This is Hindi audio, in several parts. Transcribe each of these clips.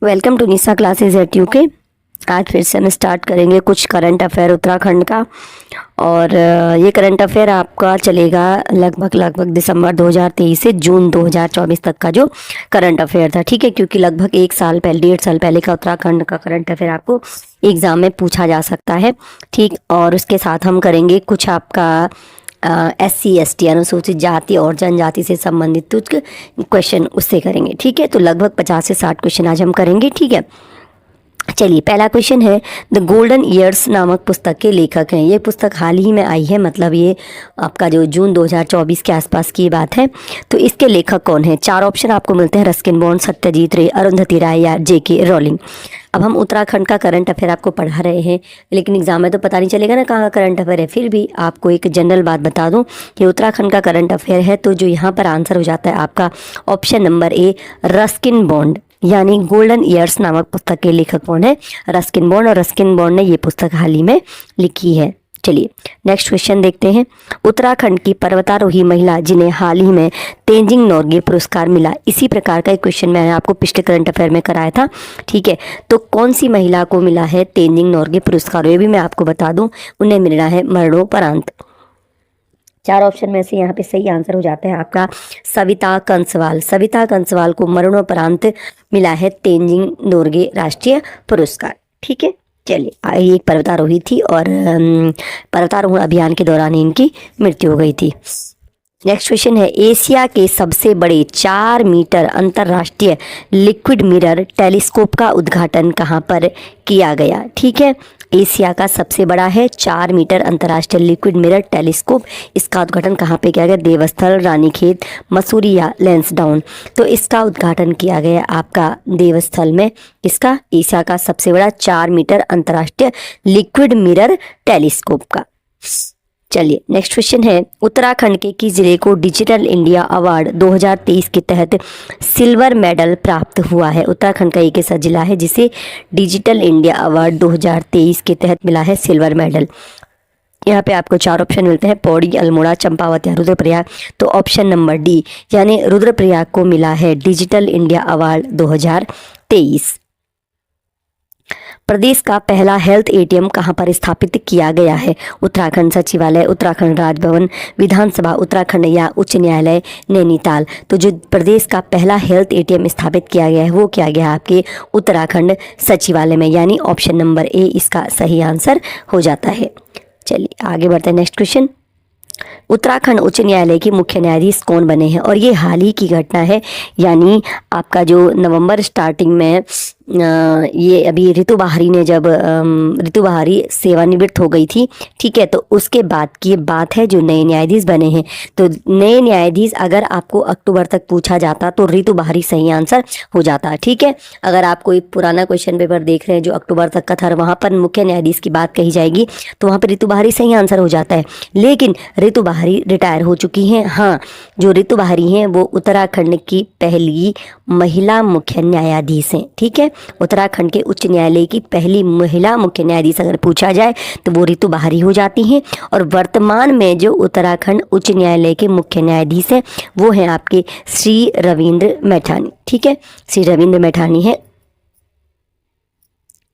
Welcome to Nisha classes at UK. आज फिर से हम स्टार्ट करेंगे कुछ करंट अफेयर उत्तराखंड का। और ये करंट अफेयर आपका चलेगा लगभग दिसंबर 2023 से जून 2024 तक का जो करंट अफेयर था, ठीक है। क्योंकि लगभग 1 साल पहले का उत्तराखंड का करंट अफेयर आपको एग्ज़ाम में पूछा जा सकता है, ठीक। और उसके साथ हम करेंगे कुछ आपका SC ST अनुसूचित जाति और जनजाति से संबंधित कुछ क्वेश्चन उससे करेंगे, ठीक है। तो लगभग 50 से 60 क्वेश्चन आज हम करेंगे, ठीक है। चलिए, पहला क्वेश्चन है, द गोल्डन ईयर्स नामक पुस्तक के लेखक हैं। ये पुस्तक हाल ही में आई है, मतलब ये आपका जो जून 2024 के आसपास की बात है। तो इसके लेखक कौन है? 4 ऑप्शन आपको मिलते हैं, रस्किन बॉन्ड, सत्यजीत रे, अरुंधति राय या JK रॉलिंग। अब हम उत्तराखंड का करंट अफेयर आपको पढ़ा रहे हैं, लेकिन एग्जाम में तो पता नहीं चलेगा ना कहाँ करंट अफेयर है। फिर भी आपको एक जनरल बात बता दूं कि उत्तराखंड का करंट अफेयर है, तो जो यहाँ पर आंसर हो जाता है आपका option number A, Ruskin bond. यानी गोल्डन ईयर्स नामक पुस्तक के लेखक कौन है? Ruskin bond. और रस्किन बॉन्ड ने ये पुस्तक हाल ही में लिखी है। चलिए नेक्स्ट क्वेश्चन देखते हैं। उत्तराखंड की पर्वतारोही महिला जिन्हें हाल ही में तेंजिंग नोर्गे पुरस्कार मिला, इसी प्रकार का एक क्वेश्चन मैंने आपको पिछले करंट अफेयर में कराया था, ठीक है। तो कौन सी महिला को मिला है तेंजिंग नोर्गे पुरस्कार? ये भी मैं आपको बता दूं, उन्हें मिलना है मरणोपरांत। 4 ऑप्शन में से यहाँ पे सही आंसर हो जाता है आपका सविता कंसवाल। सविता कंसवाल को मरणोपरांत मिला है तेंजिंग नोर्गे राष्ट्रीय पुरस्कार, ठीक है। चलिए, एक पर्वतारोही थी और पर्वतारोहण अभियान के दौरान इनकी मृत्यु हो गई थी। नेक्स्ट क्वेश्चन है, एशिया के सबसे बड़े 4 मीटर अंतर्राष्ट्रीय लिक्विड मिरर टेलीस्कोप का उद्घाटन कहाँ पर किया गया? ठीक है, एशिया का सबसे बड़ा है 4 मीटर अंतर्राष्ट्रीय लिक्विड मिरर टेलीस्कोप। इसका उद्घाटन कहाँ पे किया गया? देवस्थल, रानीखेत, मसूरी या लैंसडाउन। तो इसका उद्घाटन किया गया आपका देवस्थल में। इसका एशिया का सबसे बड़ा 4 मीटर अंतर्राष्ट्रीय लिक्विड मिरर टेलीस्कोप का। चलिए नेक्स्ट क्वेश्चन है, उत्तराखंड के किस जिले को डिजिटल इंडिया अवार्ड 2023 के तहत सिल्वर मेडल प्राप्त हुआ है? उत्तराखंड का एक ऐसा जिला है जिसे डिजिटल इंडिया अवार्ड 2023 के तहत मिला है सिल्वर मेडल। यहाँ पे आपको 4 ऑप्शन मिलते हैं, पौड़ी, अल्मोड़ा, चंपावत या रुद्रप्रयाग। तो ऑप्शन नंबर डी यानी रुद्रप्रयाग को मिला है डिजिटल इंडिया अवार्ड 2023। प्रदेश का पहला हेल्थ ATM कहाँ पर स्थापित किया गया है? उत्तराखंड सचिवालय, उत्तराखंड राजभवन, विधानसभा उत्तराखंड या उच्च न्यायालय नैनीताल। तो जो प्रदेश का पहला हेल्थ ATM स्थापित किया गया है वो किया गया आपके उत्तराखंड सचिवालय में, यानी ऑप्शन नंबर ए इसका सही आंसर हो जाता है। चलिए आगे बढ़ते हैं। नेक्स्ट क्वेश्चन, उत्तराखंड उच्च न्यायालय के मुख्य न्यायाधीश कौन बने हैं? और ये हाल ही की घटना है, यानी आपका जो नवंबर स्टार्टिंग में ये अभी रितु बहारी ने जब रितु बहारी सेवानिवृत्त हो गई थी, ठीक है। तो उसके बाद की बात है जो नए न्यायाधीश बने हैं। तो नए न्यायाधीश अगर आपको अक्टूबर तक पूछा जाता तो रितु बहारी सही आंसर हो जाता, ठीक है। अगर आप कोई पुराना क्वेश्चन पेपर देख रहे हैं जो अक्टूबर तक का था, वहाँ पर मुख्य न्यायाधीश की बात कही जाएगी तो वहाँ पर रितु बहारी सही आंसर हो जाता है। लेकिन रितु बहारी रिटायर हो चुकी हैं। हाँ, जो रितु बहारी हैं वो उत्तराखंड की पहली महिला मुख्य न्यायाधीश हैं, ठीक है। उत्तराखंड के उच्च न्यायालय की पहली महिला मुख्य न्यायाधीश अगर पूछा जाए तो वो रितु बहारी हो जाती हैं। और वर्तमान में जो उत्तराखंड उच्च न्यायालय के मुख्य न्यायाधीश हैं वो हैं आपके श्री रविंद्र मैठानी, ठीक है। श्री रविंद्र मैठानी है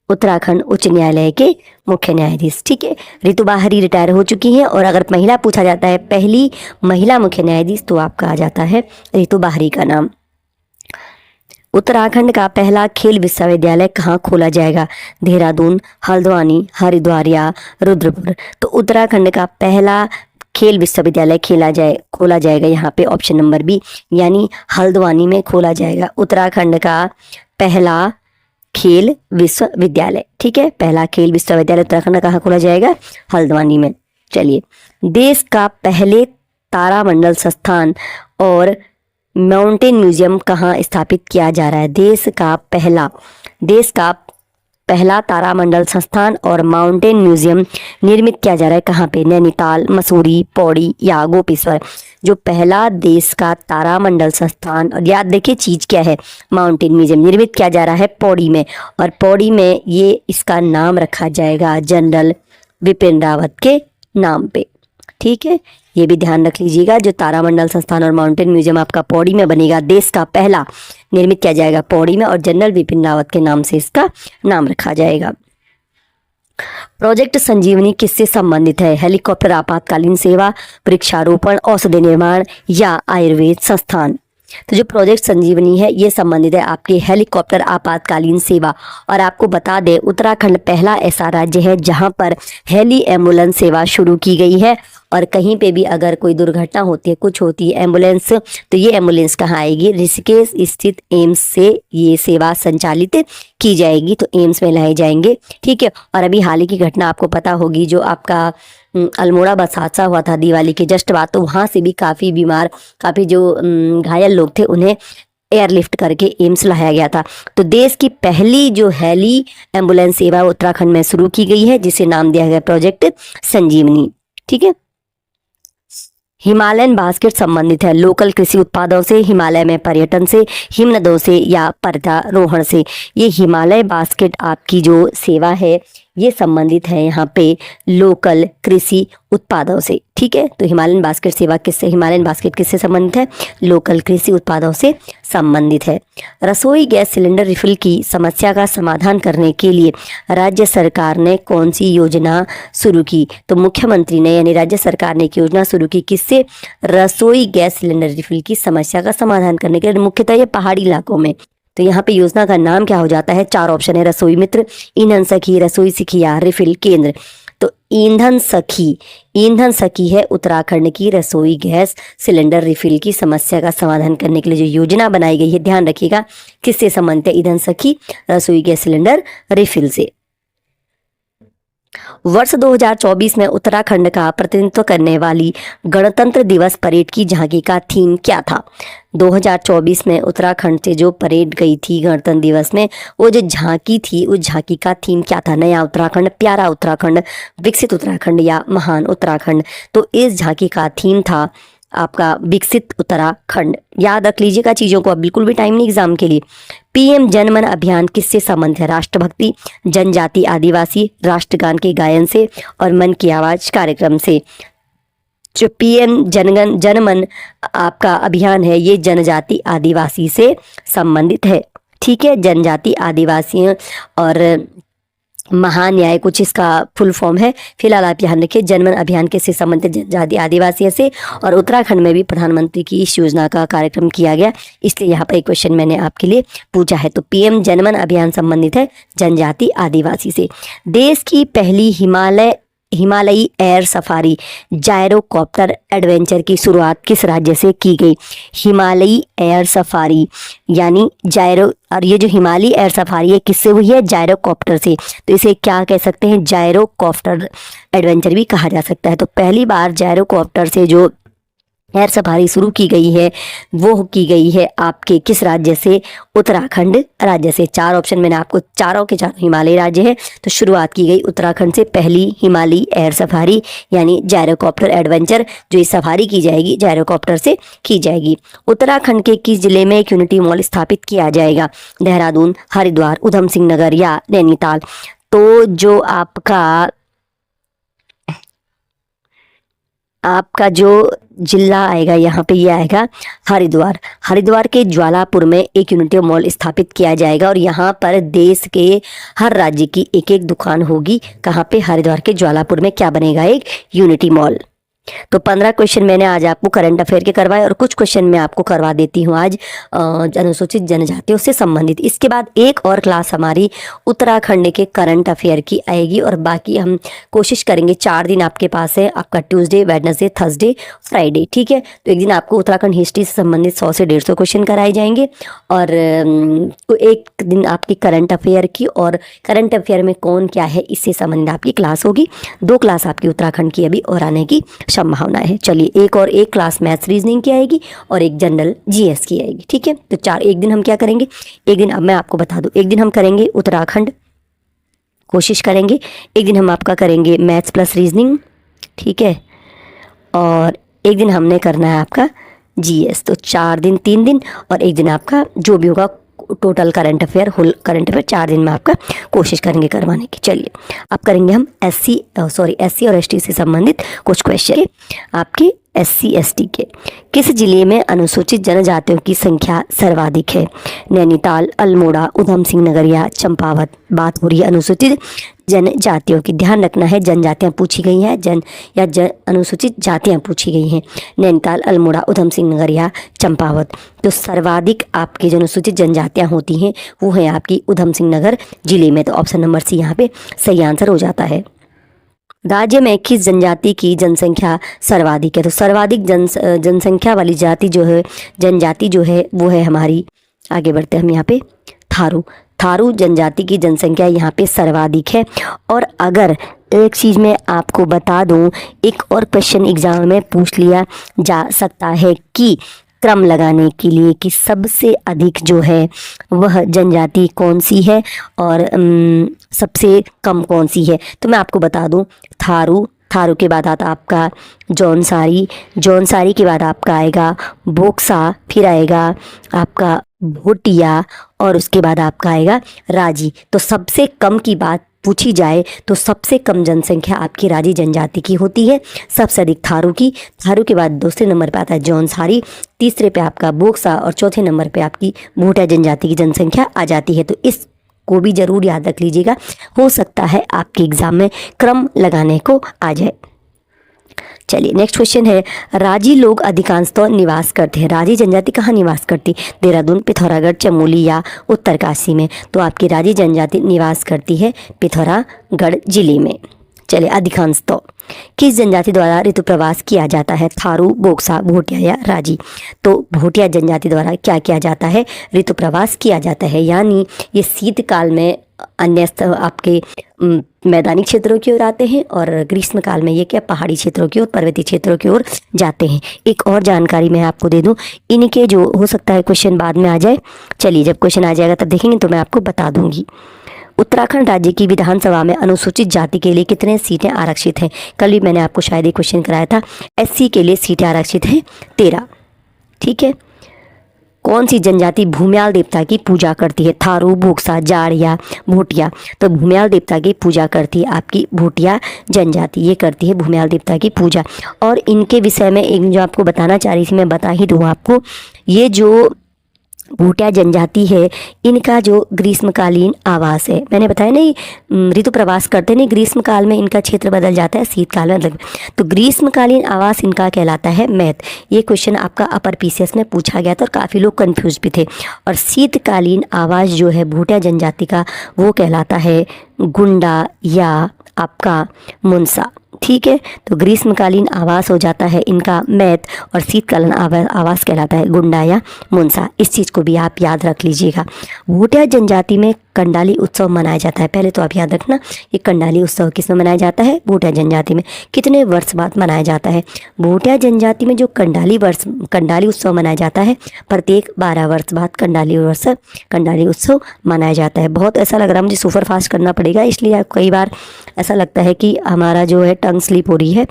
उत्तराखंड उच्च न्यायालय के मुख्य न्यायाधीश, ठीक है। रितु बहारी रिटायर हो चुकी हैं। और अगर महिला पूछा जाता है पहली महिला मुख्य न्यायाधीश तो आपका आ जाता है रितु बहारी का नाम। उत्तराखंड का पहला खेल विश्वविद्यालय कहाँ खोला जाएगा? देहरादून, हल्द्वानी, हरिद्वार या रुद्रपुर। तो उत्तराखंड का पहला खेल विश्वविद्यालय खोला जाएगा यहाँ पे ऑप्शन नंबर बी, यानी हल्द्वानी में खोला जाएगा उत्तराखंड का पहला खेल विश्वविद्यालय, ठीक है। पहला खेल विश्वविद्यालय उत्तराखंड कहाँ खोला जाएगा? हल्द्वानी में। चलिए, देश का पहले तारामंडल संस्थान और माउंटेन म्यूजियम कहाँ स्थापित किया जा रहा है? देश का पहला तारामंडल संस्थान और माउंटेन म्यूजियम निर्मित किया जा रहा है कहाँ पे? नैनीताल, मसूरी, पौड़ी या गोपेश्वर। जो पहला देश का तारामंडल संस्थान, और याद देखिए चीज क्या है, माउंटेन म्यूजियम निर्मित किया जा रहा है पौड़ी में। और पौड़ी में ये इसका नाम रखा जाएगा जनरल बिपिन रावत के नाम पे, ठीक है, ये भी ध्यान रख लीजिएगा। जो तारामंडल संस्थान और माउंटेन म्यूजियम आपका पौड़ी में बनेगा, देश का पहला निर्मित किया जाएगा पौड़ी में, और जनरल बिपिन रावत के नाम से इसका नाम रखा जाएगा। प्रोजेक्ट संजीवनी किससे संबंधित है? हेलीकॉप्टर आपातकालीन सेवा, वृक्षारोपण, औषधि निर्माण या आयुर्वेद संस्थान। तो जो प्रोजेक्ट संजीवनी है ये संबंधित है आपके हेलीकॉप्टर आपातकालीन सेवा। और आपको बता दें, उत्तराखंड पहला ऐसा राज्य है जहां पर हेली एम्बुलेंस सेवा शुरू की गई है। और कहीं पे भी अगर कोई दुर्घटना होती है, कुछ होती है एम्बुलेंस, तो ये एम्बुलेंस कहाँ आएगी? ऋषिकेश स्थित एम्स से ये सेवा संचालित की जाएगी, तो एम्स में लाए जाएंगे। ठीक है, और अभी हाल ही की घटना आपको पता होगी, जो आपका अल्मोड़ा बस हादसा हुआ था दिवाली के जस्ट बाद, तो वहाँ से भी काफ़ी बीमार, काफ़ी जो घायल लोग थे उन्हें एयरलिफ्ट करके एम्स लाया गया था। तो देश की पहली जो हेली एम्बुलेंस सेवा उत्तराखंड में शुरू की गई है, जिसे नाम दिया गया प्रोजेक्ट संजीवनी। ठीक है, हिमालयन बास्केट संबंधित है लोकल कृषि उत्पादों से, हिमालय में पर्यटन से, हिमनदों से या पर्वतारोहण से। ये हिमालय बास्केट आपकी जो सेवा है ये संबंधित है यहाँ पे लोकल कृषि उत्पादों से। ठीक है, तो हिमालयन बास्केट सेवा किससे, हिमालयन बास्केट किससे संबंधित है? लोकल कृषि उत्पादों से संबंधित है। रसोई गैस सिलेंडर रिफिल की समस्या का समाधान करने के लिए राज्य सरकार ने कौन सी योजना शुरू की? तो मुख्यमंत्री ने यानी राज्य सरकार ने एक योजना शुरू की, किससे? रसोई गैस सिलेंडर रिफिल की समस्या का समाधान करने के लिए, मुख्यतः ये पहाड़ी इलाकों में। तो यहाँ पे योजना का नाम क्या हो जाता है? 4 ऑप्शन है, रसोई मित्र, ईंधन सखी, रसोई सखी या रिफिल केंद्र। तो ईंधन सखी है उत्तराखंड की रसोई गैस सिलेंडर रिफिल की समस्या का समाधान करने के लिए जो योजना बनाई गई है, ध्यान रखिएगा किससे संबंधित है? ईंधन सखी रसोई गैस सिलेंडर रिफिल से। वर्ष 2024 में उत्तराखंड का प्रतिनिधित्व करने वाली गणतंत्र दिवस परेड की झांकी का थीम क्या था? 2024 में उत्तराखंड से जो परेड गई थी गणतंत्र दिवस में, वो जो झांकी थी उस झांकी का थीम क्या था? नया उत्तराखंड, प्यारा उत्तराखंड, विकसित उत्तराखंड या महान उत्तराखंड। तो इस झांकी का थीम था आपका विकसित उत्तराखंड। याद रख लीजिएगा चीज़ों को, अब बिल्कुल भी टाइम नहीं एग्जाम के लिए। पीएम जनमन अभियान किससे संबंधित है? राष्ट्रभक्ति, जनजाति आदिवासी, राष्ट्रगान के गायन से और मन की आवाज़ कार्यक्रम से। जो पीएम जनमन आपका अभियान है ये जनजाति आदिवासी से संबंधित है। ठीक है, जनजाति आदिवासी और महान्याय कुछ इसका फुल फॉर्म है। फिलहाल आप ध्यान रखिए जनमन अभियान किससे संबंधित? जनजाति आदिवासी से। और उत्तराखंड में भी प्रधानमंत्री की इस योजना का कार्यक्रम किया गया, इसलिए यहाँ पर एक क्वेश्चन मैंने आपके लिए पूछा है। तो पीएम जनमन अभियान संबंधित है जनजाति आदिवासी से। देश की पहली हिमालयी एयर सफारी जायरोकॉप्टर एडवेंचर की शुरुआत किस राज्य से की गई? हिमालयी एयर सफारी यानी जायरो, और ये जो हिमालयी एयर सफारी है किससे हुई है? जायरोकॉप्टर से। तो इसे क्या कह सकते हैं? जायरोकॉप्टर एडवेंचर भी कहा जा सकता है। तो पहली बार जायरोकॉप्टर से जो एयर सफारी शुरू की गई है वो की गई है आपके किस राज्य से? उत्तराखंड राज्य से। 4 ऑप्शन मैंने आपको, चारों के 4 हिमालयी राज्य है, तो शुरुआत की गई उत्तराखंड से पहली हिमालयी एयर सफारी यानी जायरोकॉप्टर एडवेंचर। जो ये सफारी की जाएगी जायरोकॉप्टर से की जाएगी। उत्तराखंड के किस जिले में एक यूनिटी मॉल स्थापित किया जाएगा? देहरादून, हरिद्वार, उधम सिंह नगर या नैनीताल। तो जो आपका जो जिला आएगा यहाँ पे ये आएगा हरिद्वार। हरिद्वार के ज्वालापुर में एक यूनिटी मॉल स्थापित किया जाएगा और यहाँ पर देश के हर राज्य की एक एक दुकान होगी। कहाँ पे? हरिद्वार के ज्वालापुर में क्या बनेगा? एक यूनिटी मॉल। तो 15 क्वेश्चन मैंने आज आपको करंट अफेयर के करवाए और कुछ क्वेश्चन मैं आपको करवा देती हूँ आज अनुसूचित जनजातियों से संबंधित। इसके बाद एक और क्लास हमारी उत्तराखंड के करंट अफेयर की आएगी और बाकी हम कोशिश करेंगे 4 दिन आपके पास है, आपका ट्यूसडे, वेडनेसडे, थर्सडे, फ्राइडे। ठीक है, तो एक दिन आपको उत्तराखंड हिस्ट्री से संबंधित 100 से 150 क्वेश्चन कराए जाएंगे और एक दिन आपकी करंट अफेयर की, और करंट अफेयर में कौन क्या है इससे संबंधित आपकी क्लास होगी। 2 क्लास आपकी उत्तराखंड की अभी और आने की संभावना है। चलिए एक क्लास मैथ्स रीजनिंग की आएगी और एक जनरल जीएस की आएगी। ठीक है, तो 4 एक दिन हम क्या करेंगे? एक दिन, अब मैं आपको बता दूं, एक दिन हम करेंगे उत्तराखंड, कोशिश करेंगे। एक दिन हम आपका करेंगे मैथ्स प्लस रीजनिंग, ठीक है, और एक दिन हमने करना है आपका जीएस। तो 4 दिन, 3 दिन, और एक दिन आपका जो भी होगा total current affair, whole current affair 4 दिन में आपका कोशिश करेंगे करवाने की। चलिए अब करेंगे हम एससी और एसटी से संबंधित कुछ क्वेश्चन आपके एससी एसटी के। किस जिले में अनुसूचित जनजातियों की संख्या सर्वाधिक है? नैनीताल, अल्मोड़ा, उधम सिंह नगर या चंपावत। बात हो रही है अनुसूचित जनजातियों की। ध्यान रखना है जनजातियां पूछी गई हैं अनुसूचित जातियां पूछी गई हैं। नैनीताल, अल्मोड़ा, उधम सिंह नगर या चंपावत। तो सर्वाधिक आपकी जो अनुसूचित जनजातियां होती हैं वो है आपकी उधम सिंह नगर जिले में। तो ऑप्शन नंबर सी यहाँ पे सही आंसर हो जाता है। राज्य में किस जनजाति की जनसंख्या सर्वाधिक है? तो सर्वाधिक जनसंख्या वाली जनजाति जो है वो है हमारी, आगे बढ़ते हैं हम यहाँ पे, थारू जनजाति की जनसंख्या यहाँ पे सर्वाधिक है। और अगर एक चीज़ मैं आपको बता दूं, एक और क्वेश्चन एग्जाम में पूछ लिया जा सकता है कि क्रम लगाने के लिए कि सबसे अधिक जो है वह जनजाति कौन सी है और सबसे कम कौन सी है। तो मैं आपको बता दूं, थारू के बाद आता आपका जौनसारी के बाद आपका आएगा बोक्सा, फिर आएगा आपका भोटिया और उसके बाद आपका आएगा राजी। तो सबसे कम की बात पूछी जाए तो सबसे कम जनसंख्या आपकी राजी जनजाति की होती है, सबसे अधिक थारू के बाद दूसरे नंबर पे आता है जौनसारी, तीसरे पे आपका बोक्सा और चौथे नंबर पे आपकी भोटिया जनजाति की जनसंख्या आ जाती है। तो इस को भी जरूर याद रख लीजिएगा, हो सकता है आपके एग्जाम में क्रम लगाने को आ जाए। चलिए नेक्स्ट क्वेश्चन है, राजी लोग अधिकांशतः निवास करते हैं। राजी जनजाति कहाँ निवास करती? देहरादून, पिथौरागढ़, चमोली या उत्तरकाशी में। तो आपकी राजी जनजाति निवास करती है पिथौरागढ़ जिले में। चलिए अधिकांशतः किस जनजाति द्वारा ऋतु प्रवास किया जाता है? थारू, बोक्सा, भोटिया या राजी। तो भोटिया जनजाति द्वारा क्या किया जाता है? ऋतु प्रवास किया जाता है, यानी ये शीतकाल में अन्य आपके मैदानी क्षेत्रों की ओर आते हैं और ग्रीष्म काल में ये क्या पहाड़ी क्षेत्रों की ओर, पर्वतीय क्षेत्रों की ओर जाते हैं। एक और जानकारी मैं आपको दे दूं, इनके जो हो सकता है क्वेश्चन बाद में आ जाए, चलिए जब क्वेश्चन आ जाएगा तब देखेंगे तो मैं आपको बता दूंगी। उत्तराखंड राज्य की विधानसभा में अनुसूचित जाति के लिए कितने सीटें आरक्षित हैं? कल भी मैंने आपको शायद एक क्वेश्चन कराया था, एससी के लिए सीटें आरक्षित हैं 13। ठीक है, कौन सी जनजाति भूम्याल देवता की पूजा करती है? थारू, बोक्सा, जाड़ या भोटिया। तो भूम्याल देवता की पूजा करती है आपकी भोटिया जनजाति, ये करती है भूम्याल देवता की पूजा। और इनके विषय में एक जो आपको बताना चाह रही थी, मैं बता ही दूँ आपको, ये जो भोटिया जनजाति है इनका जो ग्रीष्मकालीन आवास है, मैंने बताया नहीं ऋतु प्रवास करते नहीं, ग्रीष्मकाल में इनका क्षेत्र बदल जाता है, शीतकाल में मतलब, तो ग्रीष्मकालीन आवास इनका कहलाता है मैत। ये क्वेश्चन आपका अपर पीसीएस में पूछा गया था और काफ़ी लोग कंफ्यूज भी थे। और शीतकालीन आवास जो है भोटिया जनजाति का वो कहलाता है गुंडा या आपका मुंसा। ठीक है, तो ग्रीष्मकालीन आवास हो जाता है इनका मैत और शीतकालीन आवास कहलाता है गुंडा या मुंसा। इस चीज़ को भी आप याद रख लीजिएगा। भोटिया जनजाति में कंडाली उत्सव मनाया जाता है, पहले तो आप याद रखना ये कंडाली उत्सव किसमें मनाया जाता है? भोटिया जनजाति में। कितने वर्ष बाद मनाया जाता है? भोटिया जनजाति में जो कंडाली उत्सव मनाया जाता है प्रत्येक 12 वर्ष बाद कंडाली उत्सव मनाया जाता है। बहुत ऐसा लग रहा है मुझे सुपर फास्ट करना पड़ेगा, इसलिए कई बार ऐसा लगता है कि हमारा जो है टंग स्लिप हो रही है।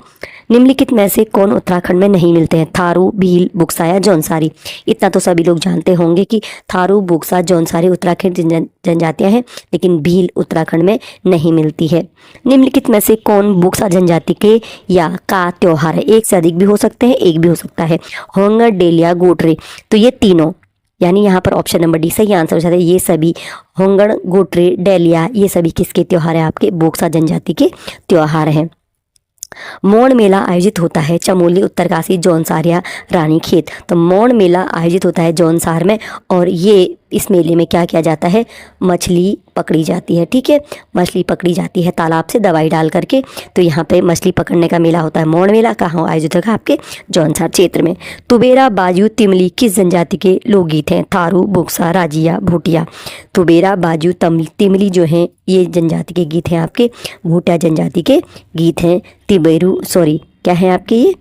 निम्नलिखित में से कौन उत्तराखंड में नहीं मिलते हैं? थारू, भील, बुक्सा या जौनसारी। इतना तो सभी लोग जानते होंगे कि थारू, बुक्सा, जौनसारी उत्तराखंड जनजातियां हैं, लेकिन भील उत्तराखंड में नहीं मिलती है। निम्नलिखित में से कौन बुक्सा जनजाति के या का त्योहार है? एक से अधिक भी हो सकते हैं, एक भी हो सकता है। होंगर, डेलिया, गोटरे। तो ये तीनों, यानी यहाँ पर ऑप्शन नंबर डी सही आंसर हो जाता है। ये सभी होंगड़, गोटरे, डेलिया, ये सभी किसके त्योहार हैं? आपके बोक्सा जनजाति के त्योहार हैं। मौन मेला आयोजित होता है चमोली, उत्तरकाशी, जौनसार या रानीखेत। तो मौन मेला आयोजित होता है जौनसार में और ये इस मेले में क्या किया जाता है? मछली पकड़ी जाती है। ठीक है, मछली पकड़ी जाती है तालाब से दवाई डाल करके। तो यहाँ पे मछली पकड़ने का मेला होता है मौन मेला। कहाँ आयोजित होगा? आपके जौनसार क्षेत्र में। तुबेरा, बाजू, तिमली किस जनजाति के लोकगीत हैं? थारू, बुक्सा, राजिया, भोटिया। तुबेरा, बाजू, तिमली जो हैं ये जनजाति के गीत हैं आपके, भोटिया जनजाति के गीत हैं। क्या है आपके ये?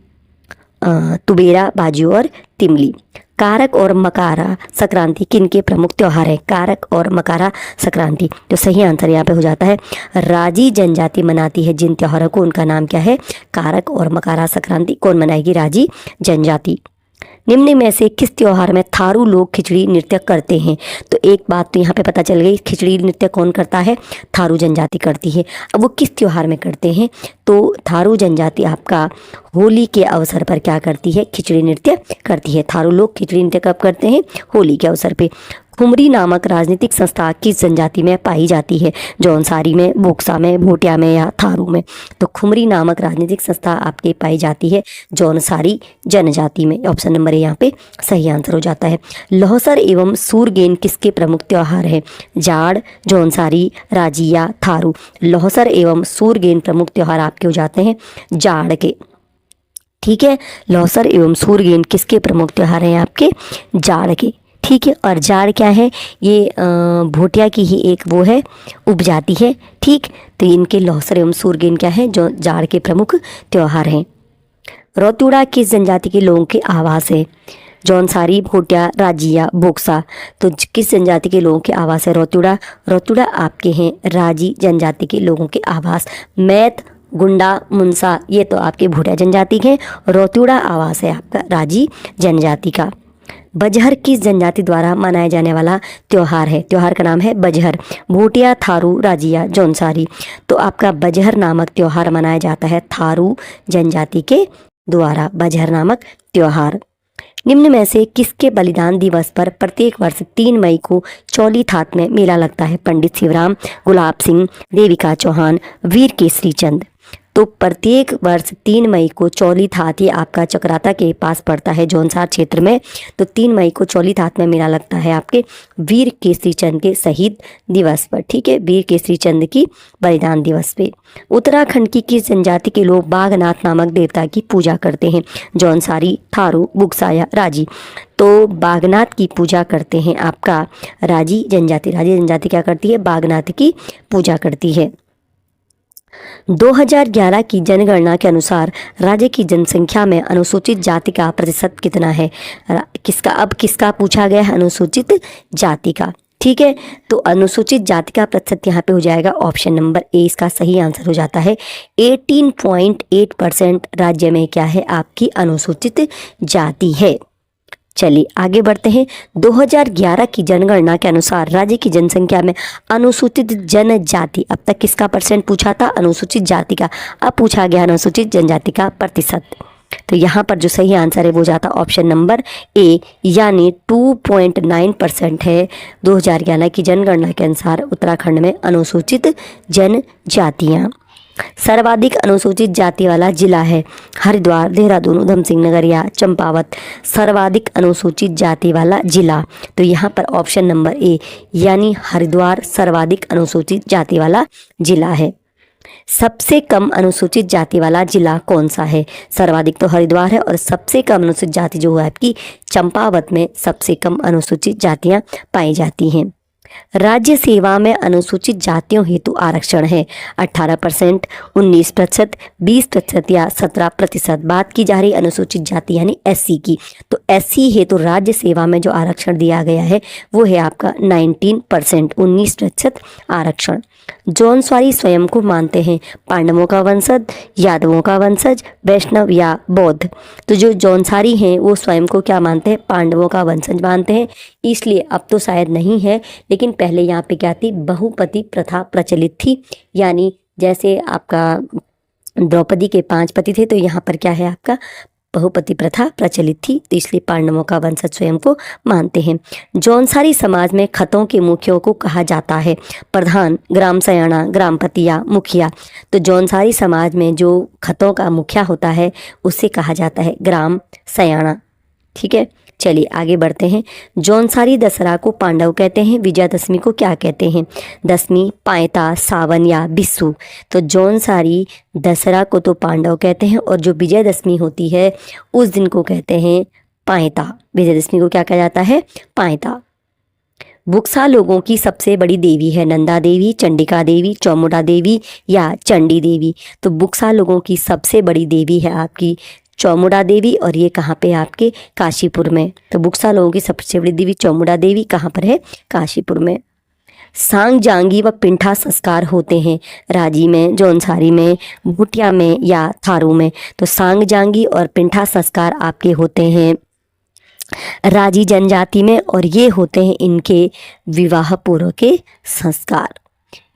तुबेरा, बाजू और तिमली। कारक और मकारा संक्रांति किनके प्रमुख त्योहार है? कारक और मकारा संक्रांति। तो सही आंसर यहाँ पे हो जाता है राजी जनजाति मनाती है जिन त्योहारों को, उनका नाम क्या है? कारक और मकारा संक्रांति। कौन मनाएगी? राजी जनजाति। निम्न में से किस त्योहार में थारू लोग खिचड़ी नृत्य करते हैं? तो एक बात तो यहाँ पे पता चल गई, खिचड़ी नृत्य कौन करता है? थारू जनजाति करती है। अब वो किस त्योहार में करते हैं? तो थारू जनजाति आपका होली के अवसर पर क्या करती है? खिचड़ी नृत्य करती है। थारू लोग खिचड़ी नृत्य कब करते हैं? होली के अवसर पे। खुमरी नामक राजनीतिक संस्था किस जनजाति में पाई जाती है? जौनसारी में, बोक्सा में, भोटिया में या थारू में? तो खुमरी नामक राजनीतिक संस्था आपके पाई जाती है जौनसारी जनजाति में। ऑप्शन नंबर ए यहाँ पे सही आंसर हो जाता है। लौसर एवं सूरगेन किसके प्रमुख त्योहार है? जाड़, जौनसारी, राजी या थारू? लौसर एवं सूरगेन प्रमुख त्योहार आपके हो जाते हैं जाड़ के। ठीक है, लौसर एवं सूरगेन किसके प्रमुख त्योहार हैं? आपके जाड़ के। ठीक है, और जाड़ क्या है? ये भोटिया की ही एक वो है, उपजाति है। ठीक, तो इनके लौसर एवं सूरगेन क्या है? जो जाड़ के प्रमुख त्योहार हैं। रौतुड़ा किस जनजाति के लोगों के आवास है? जौनसारी, भोटिया, राजिया, बोक्सा? तो किस जनजाति के लोगों के आवास है रौतुड़ा? रौतुड़ा आपके हैं राजी जनजाति के लोगों के आवास। मैत, गुंडा, मुंसा ये तो आपके भोटिया जनजाति के। रौतुड़ा आवास है आपका राजी जनजाति का। बजहर किस जनजाति द्वारा मनाया जाने वाला त्योहार है? त्योहार का नाम है बजहर। भोटिया, थारू, राजिया, जौनसारी? तो आपका बजहर नामक त्योहार मनाया जाता है थारू जनजाति के द्वारा, बजहर नामक त्योहार। निम्न में से किसके बलिदान दिवस पर प्रत्येक वर्ष 3 मई को चौलीथात में मेला लगता है? पंडित शिवराम, गुलाब सिंह, देविका चौहान, वीर केसरी चंद? तो प्रत्येक वर्ष 3 मई को चौलीथात, ये आपका चक्राता के पास पड़ता है जौनसार क्षेत्र में। तो 3 मई को चौलीथात में मेला लगता है आपके वीर केसरी चंद के शहीद दिवस पर। ठीक है, वीर केसरी चंद की बलिदान दिवस पे। उत्तराखंड की किस जनजाति के लोग बागनाथ नामक देवता की पूजा करते हैं? जौनसारी, थारू, बुक्सा या राजी? तो बागनाथ की पूजा करते हैं आपका राजी जनजाति। राजी जनजाति क्या करती है? बागनाथ की पूजा करती है। 2011 की जनगणना के अनुसार राज्य की जनसंख्या में अनुसूचित जाति का प्रतिशत कितना है? किसका पूछा गया है? अनुसूचित जाति का। ठीक है, तो अनुसूचित जाति का प्रतिशत यहाँ पे हो जाएगा ऑप्शन नंबर ए, इसका सही आंसर हो जाता है। 18.8% राज्य में क्या है? आपकी अनुसूचित जाति है। चलिए आगे बढ़ते हैं। 2011 की जनगणना के अनुसार राज्य की जनसंख्या में अनुसूचित जनजाति, अब तक किसका परसेंट पूछा था? अनुसूचित जाति का। अब पूछा गया अनुसूचित जनजाति का प्रतिशत। तो यहाँ पर जो सही आंसर है वो जाता ऑप्शन नंबर ए, यानी 2.9% है 2011 की जनगणना के अनुसार उत्तराखंड में अनुसूचित जनजातियाँ। सर्वाधिक अनुसूचित जाति वाला जिला है हरिद्वार, देहरादून, उधम सिंह नगर या चंपावत? सर्वाधिक अनुसूचित जाति वाला जिला, तो यहाँ पर ऑप्शन नंबर ए यानी हरिद्वार सर्वाधिक अनुसूचित जाति वाला जिला है। सबसे कम अनुसूचित जाति वाला जिला कौन सा है? सर्वाधिक तो हरिद्वार है और सबसे कम अनुसूचित जाति जो है आपकी चंपावत में सबसे कम अनुसूचित जातियाँ पाई जाती हैं। राज्य सेवा में अनुसूचित जातियों हेतु आरक्षण है 18%, 19%, 20% या 17%। बात की जा रही अनुसूचित जाति यानी एससी की। तो एससी हेतु राज्य सेवा में जो आरक्षण दिया गया है वो है आपका 19%, 19% आरक्षण। जौनसारी स्वयं को मानते हैं पांडवों का वंशज, यादवों का वंशज, वैष्णव या बौद्ध? तो जो जौनसारी हैं वो स्वयं को क्या मानते हैं? पांडवों का वंशज मानते हैं। इसलिए अब तो शायद नहीं है, लेकिन पहले यहाँ पे क्या थी? बहुपति प्रथा प्रचलित थी, यानी जैसे आपका द्रौपदी के 5 पति थे, तो यहाँ पर क्या है आपका बहुपति प्रथा प्रचलित थी, तो इसलिए पांडवों का वंशज स्वयं को मानते हैं। जौनसारी समाज में खतों के मुखियों को कहा जाता है प्रधान, ग्राम सयाना, ग्रामपति या मुखिया? तो जौनसारी समाज में जो खतों का मुखिया होता है उसे कहा जाता है ग्राम सयाना। ठीक है, चलिए आगे बढ़ते हैं। जौनसारी दशहरा को पांडव कहते हैं, विजयादशमी को क्या कहते हैं? दशमी, पायता, सावन या बिस्सू? तो जौनसारी दशहरा को तो पांडव कहते हैं और जो विजयादशमी होती है उस दिन को कहते हैं पायता। विजयादशमी को क्या कहा जाता है? पायता। बुक्सा लोगों की सबसे बड़ी देवी है नंदा देवी, चंडिका देवी, चौमुंडा देवी या चंडी देवी? तो बुक्सा लोगों की सबसे बड़ी देवी है आपकी चौमुंडा देवी, और ये कहाँ पे आपके? काशीपुर में। तो बुक्सा लोगों की सबसे बड़ी देवी चौमुंडा देवी कहाँ पर है? काशीपुर में। सांग जांगी व पिंठा संस्कार होते हैं राजी में, जौनसारी में, भूटिया में या थारू में? तो सांग जांगी और पिंठा संस्कार आपके होते हैं राजी जनजाति में, और ये होते हैं इनके विवाह पूर्व के संस्कार।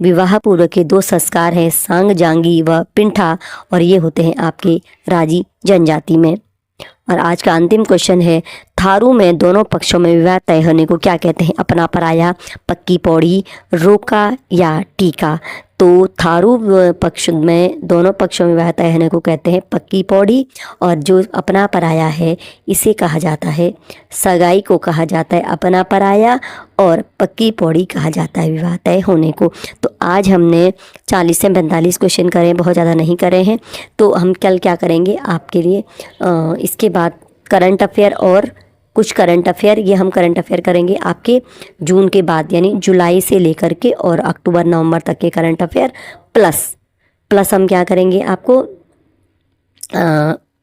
विवाह पूर्व के 2 संस्कार हैं, सांग जांगी व पिंठा, और ये होते हैं आपके राजी जनजाति में। और आज का अंतिम क्वेश्चन है, थारू में दोनों पक्षों में विवाह तय होने को क्या कहते हैं? अपना पराया, पक्की पौड़ी, रोका या टीका। तो थारू पक्ष में दोनों पक्षों में विवाह तय होने को कहते हैं पक्की पौड़ी, और जो अपना पराया है इसे कहा जाता है सगाई को कहा जाता है अपना पराया, और पक्की पौड़ी कहा जाता है विवाह तय होने को। तो आज हमने 40 से 45 क्वेश्चन करे, बहुत ज़्यादा नहीं करे हैं। तो हम कल क्या करेंगे आपके लिए, इसके बाद करंट अफेयर और कुछ करंट अफेयर, ये हम करंट अफेयर करेंगे आपके जून के बाद, यानी जुलाई से लेकर के और अक्टूबर नवंबर तक के करंट अफेयर, प्लस हम क्या करेंगे आपको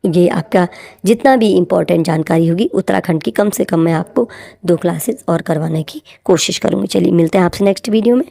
ये आपका जितना भी इम्पोर्टेंट जानकारी होगी उत्तराखंड की, कम से कम मैं आपको 2 क्लासेस और करवाने की कोशिश करूँगी। चलिए मिलते हैं आपसे नेक्स्ट वीडियो में।